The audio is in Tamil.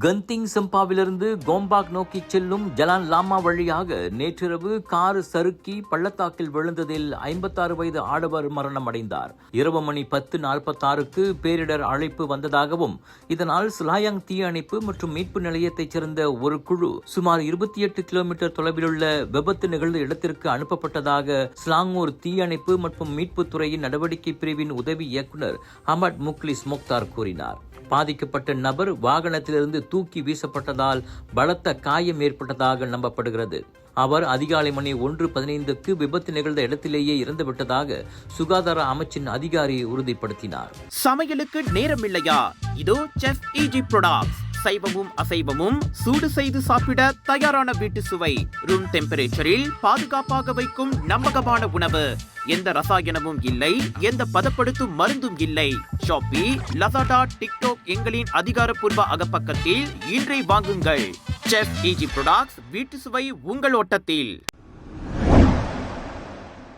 கந்திங் சம்பாவிலிருந்து கோம்பாக் நோக்கி செல்லும் ஜலான் லாமா வழியாக நேற்றிரவு கார் சறுக்கி பள்ளத்தாக்கில் விழுந்ததில் 56 வயது ஆடவர் மரணம் அடைந்தார். இரவு மணி 10:46க்கு பேரிடர் அழைப்பு வந்ததாகவும் இதனால் சிலாயாங் தீயணைப்பு மற்றும் மீட்பு நிலையத்தைச் சேர்ந்த ஒரு குழு சுமார் 28 கிலோமீட்டர் தொலைவிலுள்ள விபத்து நிகழ்ந்த இடத்திற்கு அனுப்பப்பட்டதாக ஸ்லாங்கூர் தீயணைப்பு மற்றும் மீட்பு துறையின் நடவடிக்கை பிரிவின் உதவி இயக்குநர் அஹமட் முக்லிஸ் முக்தார் கூறினார். பாதிக்கப்பட்ட நபர் வாகனத்திலிருந்து தூக்கி வீசப்பட்டதால் பலத்த காயம் ஏற்பட்டதாக நம்பப்படுகிறது. அவர் அதிகாலை மணி 1:15க்கு விபத்து நிகழ்ந்த இடத்திலேயே இறந்துவிட்டதாக சுகாதார அமைச்சின் அதிகாரி உறுதிப்படுத்தினார். சமையலுக்கு நேரம் இல்லையா? இதோ செஃப் ஈஜி ப்ராடக்ட்ஸ். சைவமும் அசைவமும் சூடு செய்து சாப்பிட தயாரான வீட்டு சுவை. ரூம் டெம்பரேச்சரில் பாதுகாப்பாக வைக்கும் நம்பகமான உணவு. எந்த ரசாயனமும் இல்லை, எந்த பதப்படுத்தும் மருந்தும் இல்லை. ஷாப்பி, லசாடா, டிக்டாக் எங்களின் அதிகாரப்பூர்வ அகப்பக்கத்தில் இன்றை வாங்குங்கள். செஃப் ஈஜி ப்ராடக்ட்ஸ், வீட்டு சுவை உங்கள் ஓட்டத்தில்.